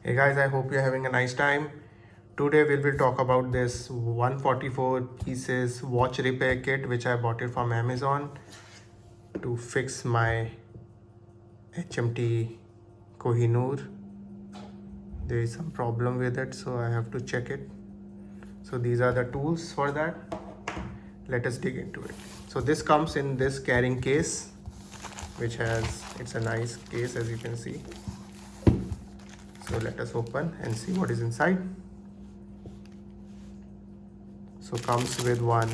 Hey guys, I hope you're having a nice time. Today we will talk about this 144 pieces watch repair kit which I bought it from Amazon to fix my HMT Kohinoor. There is some problem with it, so I have to check it. So these are the tools for that. Let us dig into it. So this comes in this carrying case, which it's a nice case as you can see. So let us open and see what is inside. So comes with one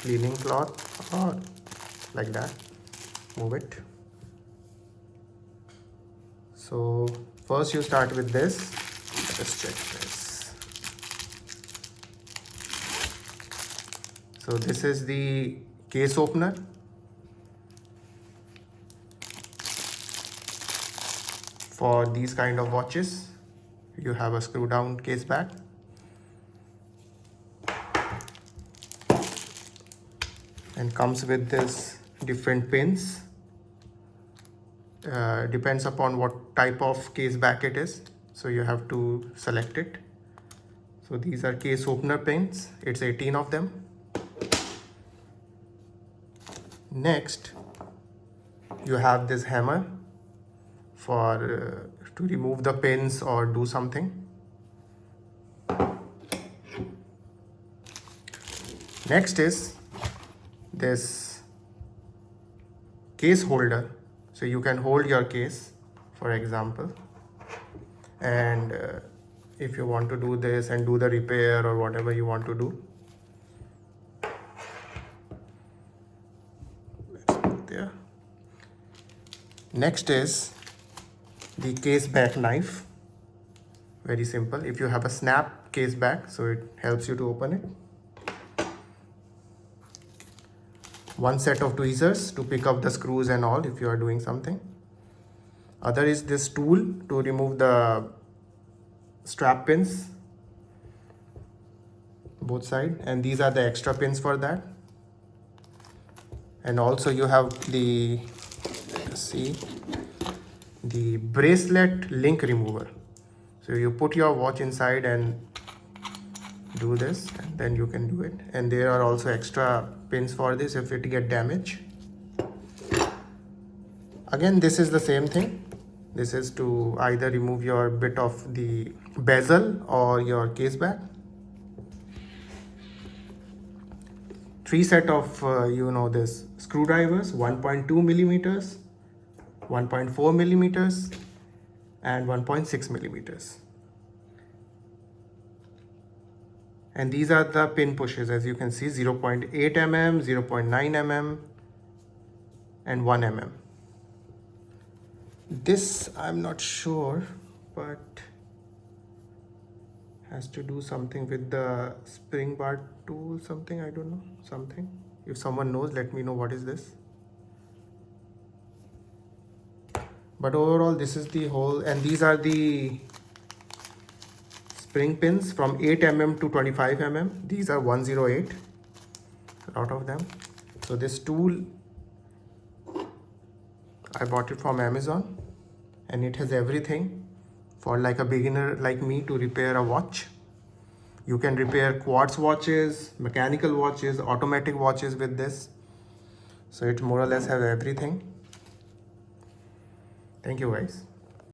cleaning cloth or like that. Move it. So first you start with this. Let us check this. So this is the case opener. For these kind of watches, you have a screw down case back. And comes with this different pins. Depends upon what type of case back it is. So you have to select it. So these are case opener pins. It's 18 of them. Next, you have this hammer for to remove the pins or do something. Next is this case holder, so you can hold your case, for example, and if you want to do this and do the repair or whatever you want to do. Let's put there. Next is the case back knife. Very simple. If you have a snap case back, so it helps you to open it. One set of tweezers to pick up the screws and all if you are doing something. Other is this tool to remove the strap pins, both sides, and these are the extra pins for that. And also you have the, let's see, the bracelet link remover. So you put your watch inside and do this, and then you can do it. And there are also extra pins for this if it get damaged. Again, this is the same thing. This is to either remove your bit of the bezel or your case back. 3 set of this screwdrivers, 1.2 millimeters, 1.4 millimeters, and 1.6 millimeters. And these are the pin pushes, as you can see, 0.8 mm, 0.9 mm, and 1 mm. This I'm not sure, but has to do something with the spring bar tool, something, I don't know, something. If someone knows, let me know what is this. But overall, this is the whole, and these are the spring pins from 8 mm to 25 mm. These are 108, a lot of them. So this tool, I bought it from Amazon, and it has everything for like a beginner like me to repair a watch. You can repair quartz watches, mechanical watches, automatic watches with this. So it more or less have everything. Thank you guys.